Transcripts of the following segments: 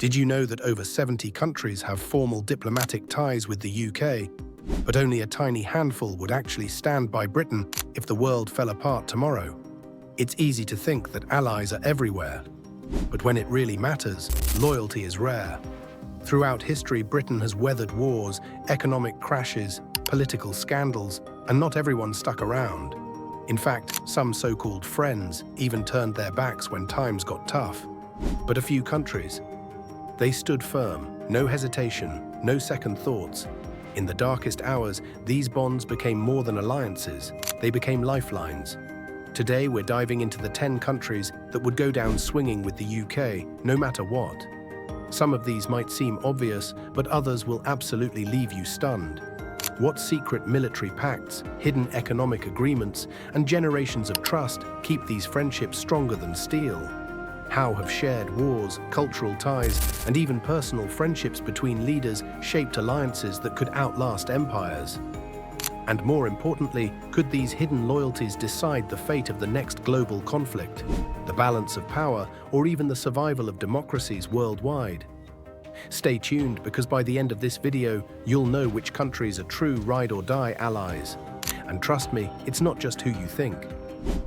Did you know that over 70 countries have formal diplomatic ties with the UK, but only a tiny handful would actually stand by Britain if the world fell apart tomorrow? It's easy to think that allies are everywhere, but when it really matters, loyalty is rare. Throughout history, Britain has weathered wars, economic crashes, political scandals, and not everyone stuck around. In fact, some so-called friends even turned their backs when times got tough. But a few countries, they stood firm, no hesitation, no second thoughts. In the darkest hours, these bonds became more than alliances, they became lifelines. Today, we're diving into the 10 countries that would go down swinging with the UK, no matter what. Some of these might seem obvious, but others will absolutely leave you stunned. What secret military pacts, hidden economic agreements, and generations of trust keep these friendships stronger than steel? How have shared wars, cultural ties, and even personal friendships between leaders shaped alliances that could outlast empires? And more importantly, could these hidden loyalties decide the fate of the next global conflict, the balance of power, or even the survival of democracies worldwide? Stay tuned, because by the end of this video, you'll know which countries are true ride-or-die allies. And trust me, it's not just who you think.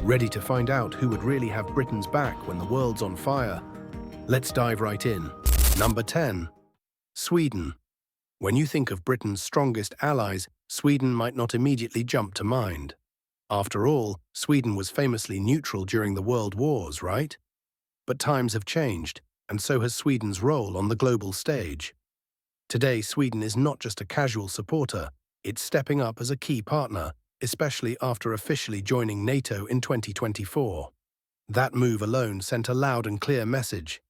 Ready to find out who would really have Britain's back when the world's on fire? Let's dive right in. Number 10. Sweden. When you think of Britain's strongest allies, Sweden might not immediately jump to mind. After all, Sweden was famously neutral during the World Wars, right? But times have changed, and so has Sweden's role on the global stage. Today, Sweden is not just a casual supporter, it's stepping up as a key partner, especially after officially joining NATO in 2024. That move alone sent a loud and clear message.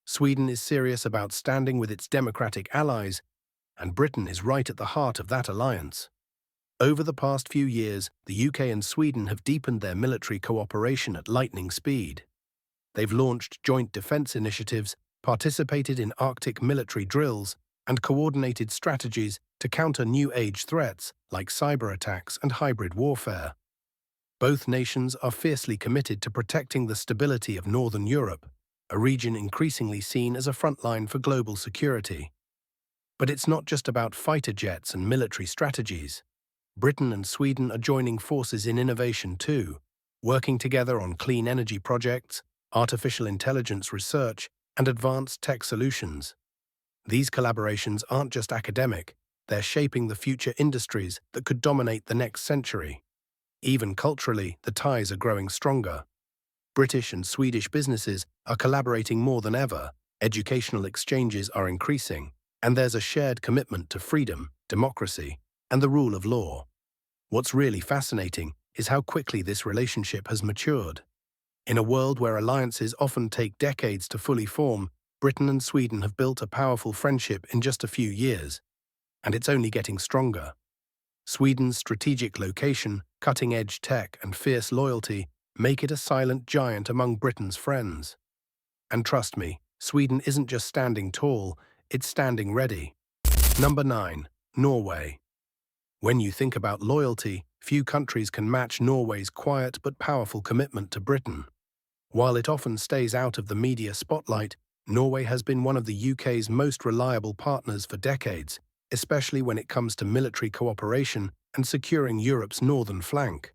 Sweden is serious about standing with its democratic allies, and Britain is right at the heart of that alliance. Over the past few years, the UK and Sweden have deepened their military cooperation at lightning speed. They've launched joint defense initiatives, participated in Arctic military drills, and coordinated strategies to counter new-age threats like cyber attacks and hybrid warfare. Both nations are fiercely committed to protecting the stability of Northern Europe, a region increasingly seen as a frontline for global security. But it's not just about fighter jets and military strategies. Britain and Sweden are joining forces in innovation too, working together on clean energy projects, artificial intelligence research, and advanced tech solutions. These collaborations aren't just academic, they're shaping the future industries that could dominate the next century. Even culturally, the ties are growing stronger. British and Swedish businesses are collaborating more than ever, educational exchanges are increasing, and there's a shared commitment to freedom, democracy, and the rule of law. What's really fascinating is how quickly this relationship has matured. In a world where alliances often take decades to fully form, Britain and Sweden have built a powerful friendship in just a few years, and it's only getting stronger. Sweden's strategic location, cutting-edge tech, and fierce loyalty make it a silent giant among Britain's friends. And trust me, Sweden isn't just standing tall, it's standing ready. Number 9. Norway. When you think about loyalty, few countries can match Norway's quiet but powerful commitment to Britain. While it often stays out of the media spotlight, Norway has been one of the UK's most reliable partners for decades, especially when it comes to military cooperation and securing Europe's northern flank.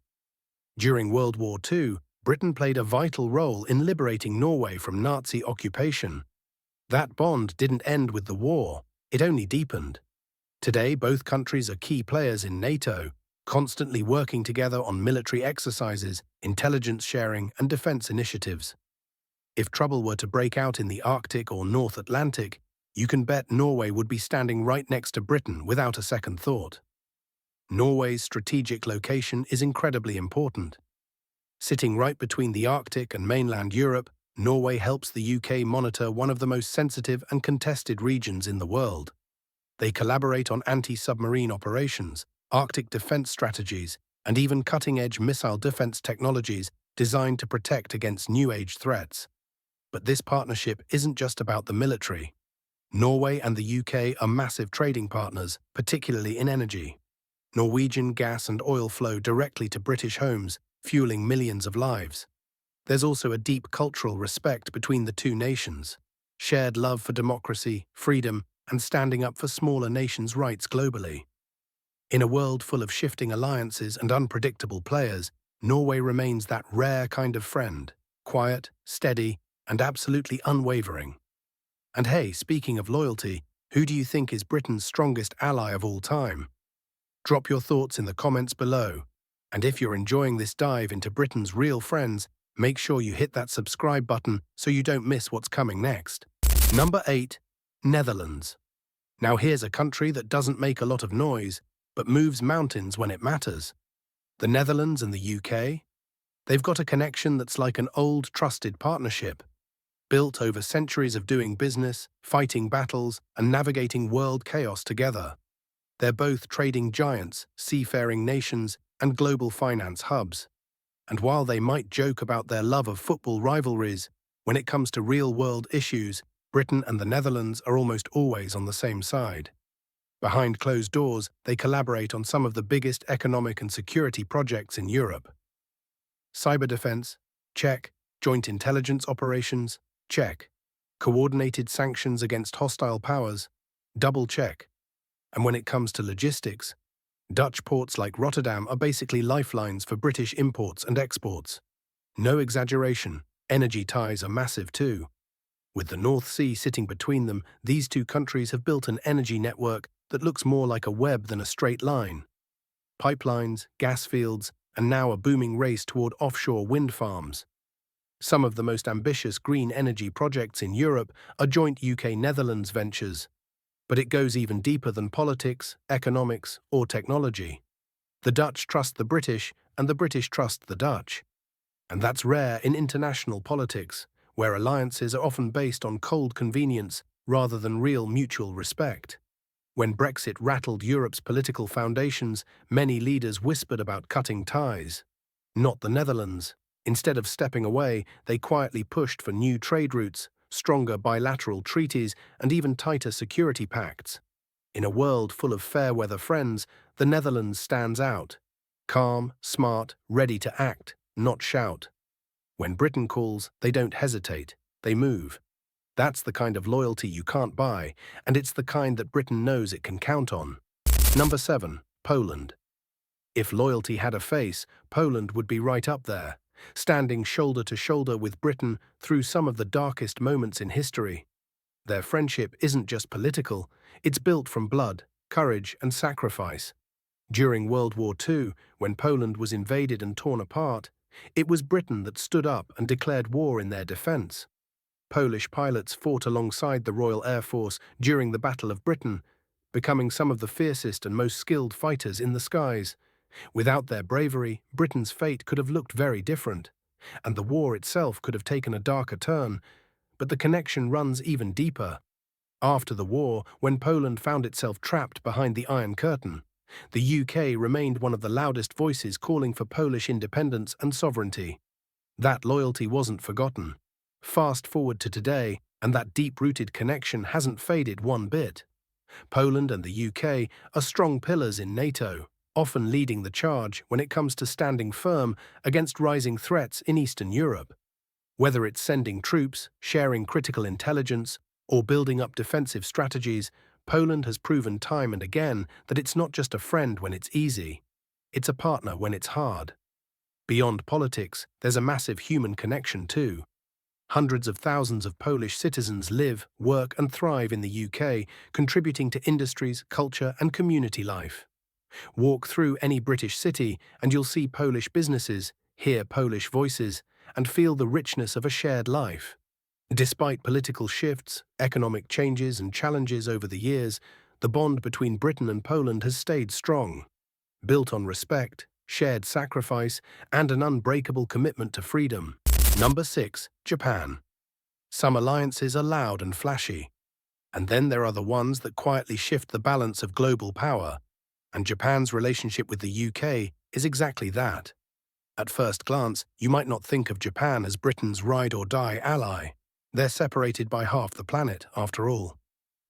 During World War II, Britain played a vital role in liberating Norway from Nazi occupation. That bond didn't end with the war, it only deepened. Today, both countries are key players in NATO, constantly working together on military exercises, intelligence sharing, and defense initiatives. If trouble were to break out in the Arctic or North Atlantic, you can bet Norway would be standing right next to Britain without a second thought. Norway's strategic location is incredibly important. Sitting right between the Arctic and mainland Europe, Norway helps the UK monitor one of the most sensitive and contested regions in the world. They collaborate on anti-submarine operations, Arctic defense strategies, and even cutting-edge missile defense technologies designed to protect against new-age threats. But this partnership isn't just about the military. Norway and the UK are massive trading partners, particularly in energy. Norwegian gas and oil flow directly to British homes, fueling millions of lives. There's also a deep cultural respect between the two nations. shared love for democracy, freedom, and standing up for smaller nations' rights globally. In a world full of shifting alliances and unpredictable players, Norway remains that rare kind of friend, quiet, steady, and absolutely unwavering. And hey, speaking of loyalty, who do you think is Britain's strongest ally of all time? Drop your thoughts in the comments below. And if you're enjoying this dive into Britain's real friends, make sure you hit that subscribe button so you don't miss what's coming next. Number 8. Netherlands. Now here's a country that doesn't make a lot of noise, but moves mountains when it matters. The Netherlands and the UK? They've got a connection that's like an old, trusted partnership, built over centuries of doing business, fighting battles, and navigating world chaos together. They're both trading giants, seafaring nations, and global finance hubs. And while they might joke about their love of football rivalries, when it comes to real-world issues, Britain and the Netherlands are almost always on the same side. Behind closed doors, they collaborate on some of the biggest economic and security projects in Europe. Cyber defense? Check. Joint intelligence operations? Check. Coordinated sanctions against hostile powers? Double check. And when it comes to logistics, Dutch ports like Rotterdam are basically lifelines for British imports and exports. No exaggeration, energy ties are massive too. With the North Sea sitting between them, these two countries have built an energy network that looks more like a web than a straight line. Pipelines, gas fields, and now a booming race toward offshore wind farms. Some of the most ambitious green energy projects in Europe are joint UK-Netherlands ventures. But it goes even deeper than politics, economics, or technology. The Dutch trust the British, and the British trust the Dutch. And that's rare in international politics, where alliances are often based on cold convenience rather than real mutual respect. When Brexit rattled Europe's political foundations, many leaders whispered about cutting ties. Not the Netherlands. Instead of stepping away, they quietly pushed for new trade routes, stronger bilateral treaties, and even tighter security pacts. In a world full of fair-weather friends, the Netherlands stands out. Calm, smart, ready to act, not shout. When Britain calls, they don't hesitate, they move. That's the kind of loyalty you can't buy, and it's the kind that Britain knows it can count on. Number 7. Poland. If loyalty had a face, Poland would be right up there, standing shoulder to shoulder with Britain through some of the darkest moments in history. Their friendship isn't just political, it's built from blood, courage, and sacrifice. During World War II, when Poland was invaded and torn apart, it was Britain that stood up and declared war in their defense. Polish pilots fought alongside the Royal Air Force during the Battle of Britain, becoming some of the fiercest and most skilled fighters in the skies. Without their bravery, Britain's fate could have looked very different, and the war itself could have taken a darker turn. But the connection runs even deeper. After the war, when Poland found itself trapped behind the Iron Curtain, the UK remained one of the loudest voices calling for Polish independence and sovereignty. That loyalty wasn't forgotten. Fast forward to today, and that deep-rooted connection hasn't faded one bit. Poland and the UK are strong pillars in NATO, often leading the charge when it comes to standing firm against rising threats in Eastern Europe. Whether it's sending troops, sharing critical intelligence, or building up defensive strategies, Poland has proven time and again that it's not just a friend when it's easy. It's a partner when it's hard. Beyond politics, there's a massive human connection too. Hundreds of thousands of Polish citizens live, work, and thrive in the UK, contributing to industries, culture, and community life. Walk through any British city and you'll see Polish businesses, hear Polish voices, and feel the richness of a shared life. Despite political shifts, economic changes, and challenges over the years, the bond between Britain and Poland has stayed strong. Built on respect, shared sacrifice, and an unbreakable commitment to freedom. Number 6. Japan. Some alliances are loud and flashy, and then there are the ones that quietly shift the balance of global power, and Japan's relationship with the UK is exactly that. At first glance, you might not think of Japan as Britain's ride-or-die ally. They're separated by half the planet, after all.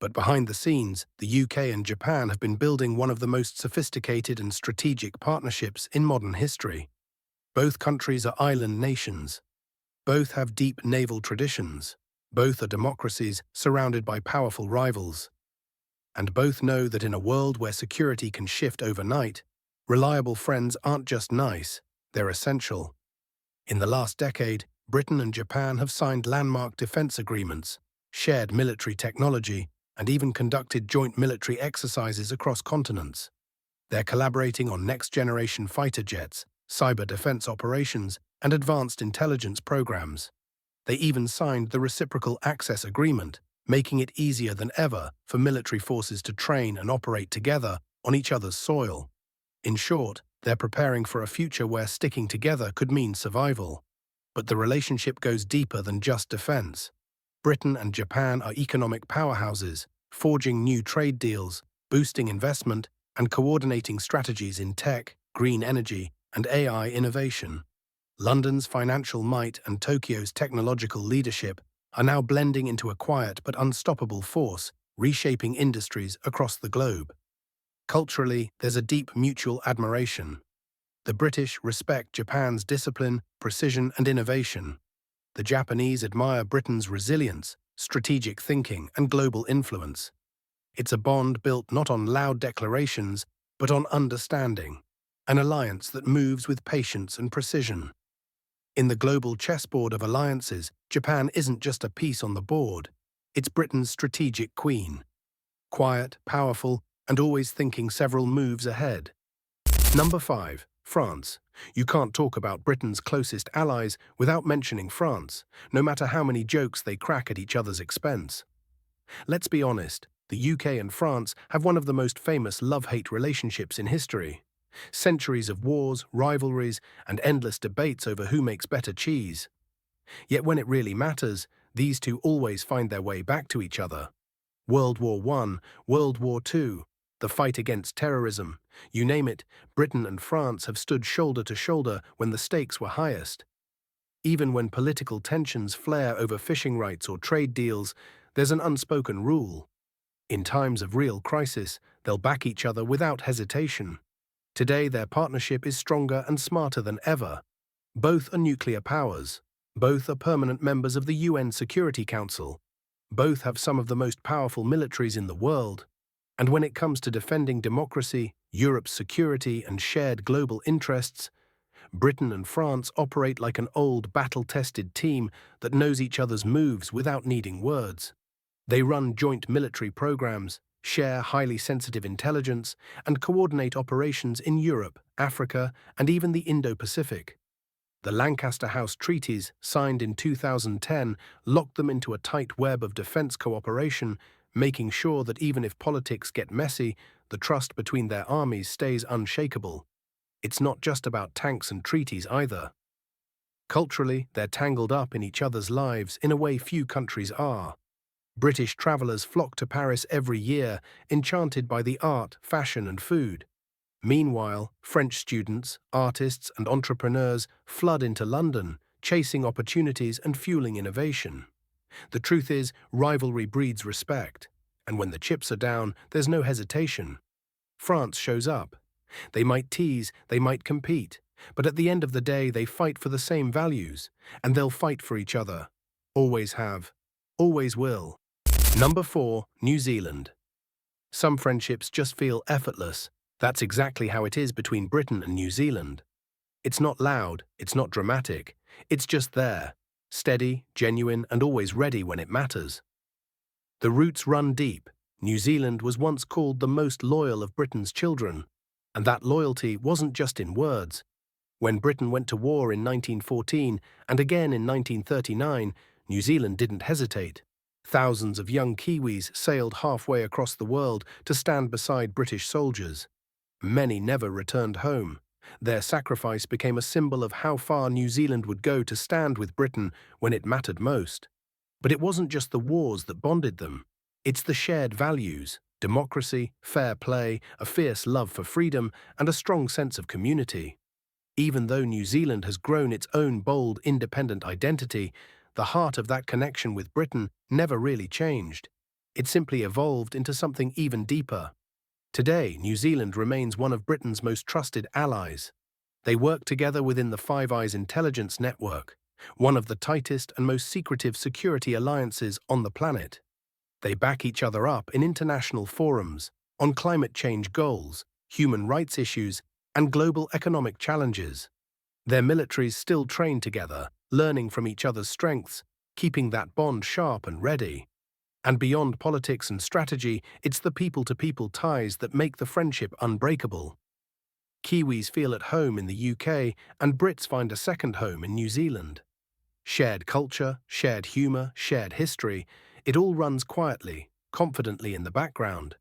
But behind the scenes, the UK and Japan have been building one of the most sophisticated and strategic partnerships in modern history. Both countries are island nations. Both have deep naval traditions. Both are democracies surrounded by powerful rivals, and both know that in a world where security can shift overnight, reliable friends aren't just nice, they're essential. In the last decade, Britain and Japan have signed landmark defense agreements, shared military technology, and even conducted joint military exercises across continents. They're collaborating on next-generation fighter jets, cyber defense operations, and advanced intelligence programs. They even signed the Reciprocal Access Agreement, making it easier than ever for military forces to train and operate together on each other's soil. In short, they're preparing for a future where sticking together could mean survival. But the relationship goes deeper than just defense. Britain and Japan are economic powerhouses, forging new trade deals, boosting investment, and coordinating strategies in tech, green energy, and AI innovation. London's financial might and Tokyo's technological leadership are now blending into a quiet but unstoppable force, reshaping industries across the globe. Culturally, there's a deep mutual admiration. The British respect Japan's discipline, precision, and innovation. The Japanese admire Britain's resilience, strategic thinking, and global influence. It's a bond built not on loud declarations, but on understanding, an alliance that moves with patience and precision. In the global chessboard of alliances, Japan isn't just a piece on the board, it's Britain's strategic queen. Quiet, powerful, and always thinking several moves ahead. Number 5. France. You can't talk about Britain's closest allies without mentioning France, no matter how many jokes they crack at each other's expense. Let's be honest, the UK and France have one of the most famous love-hate relationships in history. Centuries of wars, rivalries, and endless debates over who makes better cheese. Yet when it really matters, these two always find their way back to each other. World War I, World War II, the fight against terrorism, you name it, Britain and France have stood shoulder to shoulder when the stakes were highest. Even when political tensions flare over fishing rights or trade deals, there's an unspoken rule. In times of real crisis, they'll back each other without hesitation. Today, their partnership is stronger and smarter than ever. Both are nuclear powers. Both are permanent members of the UN Security Council. Both have some of the most powerful militaries in the world. And when it comes to defending democracy, Europe's security, and shared global interests, Britain and France operate like an old, battle-tested team that knows each other's moves without needing words. They run joint military programs, share highly sensitive intelligence, and coordinate operations in Europe, Africa, and even the Indo-Pacific. The Lancaster House Treaties, signed in 2010, locked them into a tight web of defense cooperation, making sure that even if politics get messy, the trust between their armies stays unshakable. It's not just about tanks and treaties either. Culturally, they're tangled up in each other's lives in a way few countries are. British travellers flock to Paris every year, enchanted by the art, fashion, and food. Meanwhile, French students, artists, and entrepreneurs flood into London, chasing opportunities and fueling innovation. The truth is, rivalry breeds respect, and when the chips are down, there's no hesitation. France shows up. They might tease, they might compete, but at the end of the day, they fight for the same values, and they'll fight for each other. Always have. Always will. Number 4. New Zealand. Some friendships just feel effortless. That's exactly how it is between Britain and New Zealand. It's not loud, it's not dramatic, it's just there, steady, genuine, and always ready when it matters. The roots run deep. New Zealand was once called the most loyal of Britain's children, and that loyalty wasn't just in words. When Britain went to war in 1914 and again in 1939, New Zealand didn't hesitate. Thousands of young Kiwis sailed halfway across the world to stand beside British soldiers. Many never returned home. Their sacrifice became a symbol of how far New Zealand would go to stand with Britain when it mattered most. But it wasn't just the wars that bonded them. It's the shared values: democracy, fair play, a fierce love for freedom, and a strong sense of community. Even though New Zealand has grown its own bold, independent identity, the heart of that connection with Britain never really changed. It simply evolved into something even deeper. Today, New Zealand remains one of Britain's most trusted allies. They work together within the Five Eyes intelligence network, one of the tightest and most secretive security alliances on the planet. They back each other up in international forums, on climate change goals, human rights issues, and global economic challenges. Their militaries still train together, learning from each other's strengths, keeping that bond sharp and ready. And beyond politics and strategy, it's the people-to-people ties that make the friendship unbreakable. Kiwis feel at home in the UK, and Brits find a second home in New Zealand. Shared culture, shared humour, shared history, it all runs quietly, confidently in the background.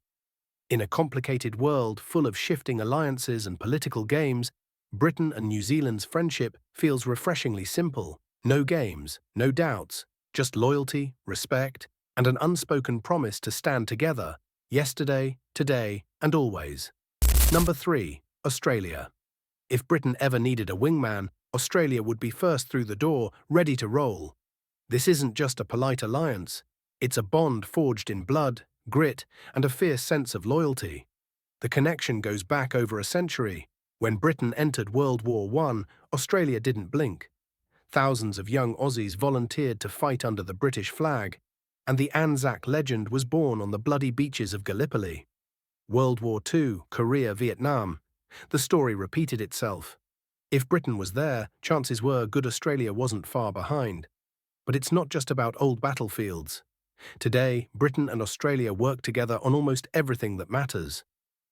In a complicated world full of shifting alliances and political games, Britain and New Zealand's friendship feels refreshingly simple. No games, no doubts, just loyalty, respect, and an unspoken promise to stand together, yesterday, today, and always. Number 3. Australia. If Britain ever needed a wingman, Australia would be first through the door, ready to roll. This isn't just a polite alliance, it's a bond forged in blood, grit, and a fierce sense of loyalty. The connection goes back over a century. When Britain entered World War I, Australia didn't blink. Thousands of young Aussies volunteered to fight under the British flag, and the Anzac legend was born on the bloody beaches of Gallipoli. World War II, Korea, Vietnam. The story repeated itself. If Britain was there, chances were good Australia wasn't far behind. But it's not just about old battlefields. Today, Britain and Australia work together on almost everything that matters.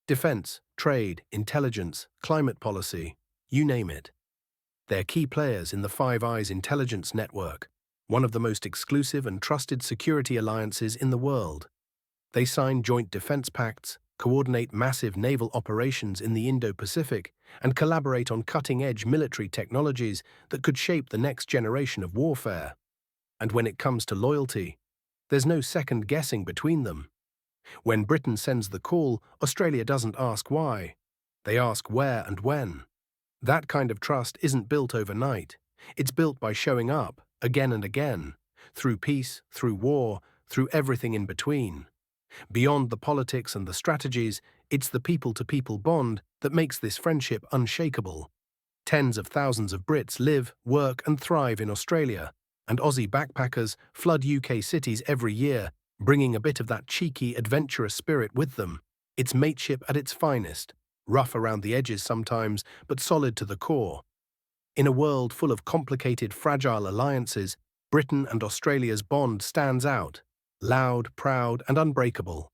Defence, trade, intelligence, climate policy, you name it. They're key players in the Five Eyes intelligence network, one of the most exclusive and trusted security alliances in the world. They sign joint defence pacts, coordinate massive naval operations in the Indo-Pacific, and collaborate on cutting-edge military technologies that could shape the next generation of warfare. And when it comes to loyalty, there's no second guessing between them. When Britain sends the call, Australia doesn't ask why. They ask where and when. That kind of trust isn't built overnight. It's built by showing up, again and again, through peace, through war, through everything in between. Beyond the politics and the strategies, it's the people-to-people bond that makes this friendship unshakable. Tens of thousands of Brits live, work and thrive in Australia, and Aussie backpackers flood UK cities every year, bringing a bit of that cheeky, adventurous spirit with them. It's mateship at its finest, rough around the edges sometimes, but solid to the core. In a world full of complicated, fragile alliances, Britain and Australia's bond stands out, loud, proud, and unbreakable.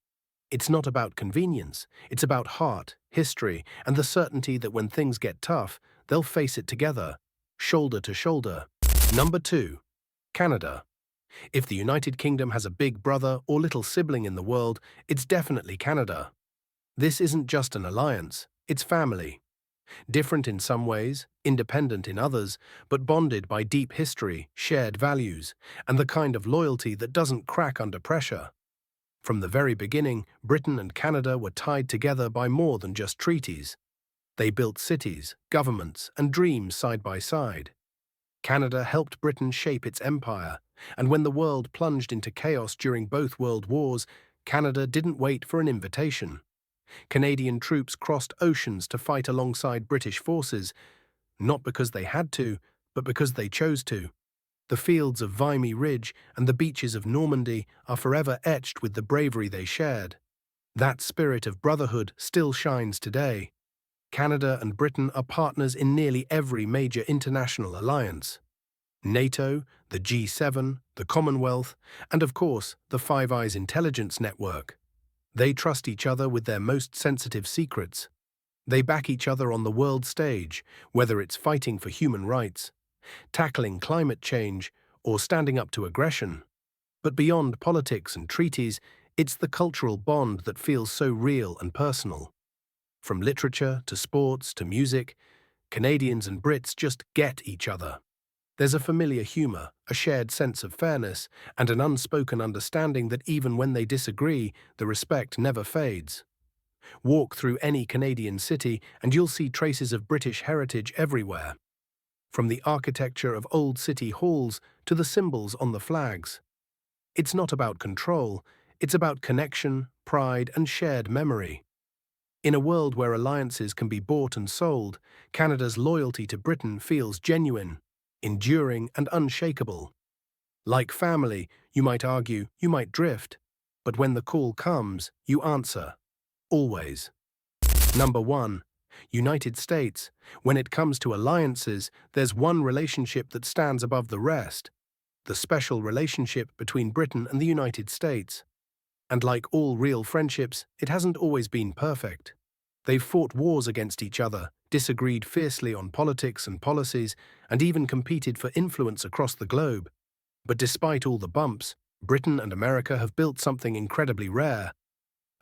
It's not about convenience, it's about heart, history, and the certainty that when things get tough, they'll face it together, shoulder to shoulder. Number 2. Canada. If the United Kingdom has a big brother or little sibling in the world, it's definitely Canada. This isn't just an alliance, it's family. Different in some ways, independent in others, but bonded by deep history, shared values, and the kind of loyalty that doesn't crack under pressure. From the very beginning, Britain and Canada were tied together by more than just treaties. They built cities, governments, and dreams side by side. Canada helped Britain shape its empire, and when the world plunged into chaos during both world wars, Canada didn't wait for an invitation. Canadian troops crossed oceans to fight alongside British forces, not because they had to, but because they chose to. The fields of Vimy Ridge and the beaches of Normandy are forever etched with the bravery they shared. That spirit of brotherhood still shines today. Canada and Britain are partners in nearly every major international alliance. NATO, the G7, the Commonwealth, and of course, the Five Eyes intelligence network. They trust each other with their most sensitive secrets. They back each other on the world stage, whether it's fighting for human rights, tackling climate change, or standing up to aggression. But beyond politics and treaties, it's the cultural bond that feels so real and personal. From literature to sports to music, Canadians and Brits just get each other. There's a familiar humour, a shared sense of fairness, and an unspoken understanding that even when they disagree, the respect never fades. Walk through any Canadian city and you'll see traces of British heritage everywhere. From the architecture of old city halls to the symbols on the flags. It's not about control, it's about connection, pride, and shared memory. In a world where alliances can be bought and sold, Canada's loyalty to Britain feels genuine. enduring and unshakable. Like family, you might argue, you might drift, but when the call comes, you answer. Always. Number 1. United States. When it comes to alliances, there's one relationship that stands above the rest: the special relationship between Britain and the United States. And like all real friendships, it hasn't always been perfect. They've fought wars against each other, disagreed fiercely on politics and policies, and even competed for influence across the globe. But despite all the bumps, Britain and America have built something incredibly rare.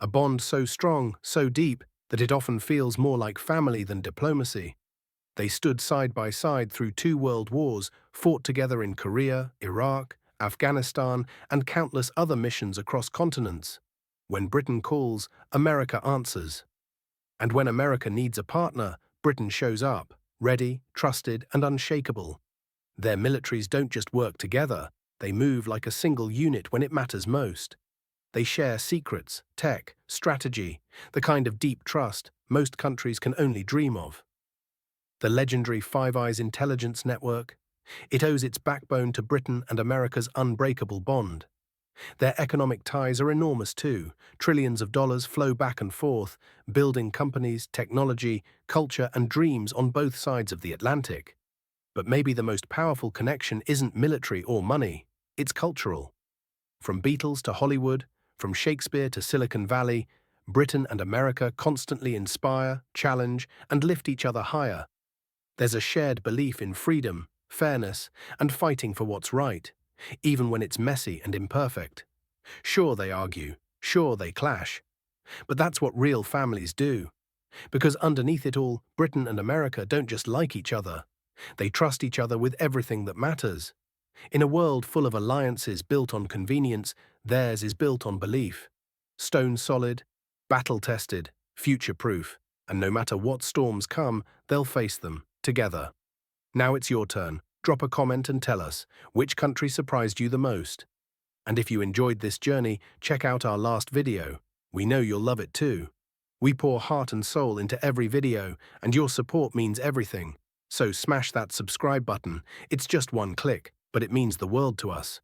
A bond so strong, so deep, that it often feels more like family than diplomacy. They stood side by side through 2 world wars, fought together in Korea, Iraq, Afghanistan, and countless other missions across continents. When Britain calls, America answers. And when America needs a partner, Britain shows up, ready, trusted, and unshakable. Their militaries don't just work together, they move like a single unit when it matters most. They share secrets, tech, strategy, the kind of deep trust most countries can only dream of. The legendary Five Eyes intelligence network, it owes its backbone to Britain and America's unbreakable bond. Their economic ties are enormous too. Trillions of dollars flow back and forth, building companies, technology, culture, and dreams on both sides of the Atlantic. But maybe the most powerful connection isn't military or money, it's cultural. From Beatles to Hollywood, from Shakespeare to Silicon Valley, Britain and America constantly inspire, challenge, and lift each other higher. There's a shared belief in freedom, fairness, and fighting for what's right, even when it's messy and imperfect. Sure, they argue, sure, they clash. But that's what real families do. Because underneath it all, Britain and America don't just like each other. They trust each other with everything that matters. In a world full of alliances built on convenience, theirs is built on belief. Stone solid, battle-tested, future-proof, and no matter what storms come, they'll face them, together. Now it's your turn. Drop a comment and tell us, which country surprised you the most? And if you enjoyed this journey, check out our last video. We know you'll love it too. We pour heart and soul into every video, and your support means everything. So smash that subscribe button. It's just one click, but it means the world to us.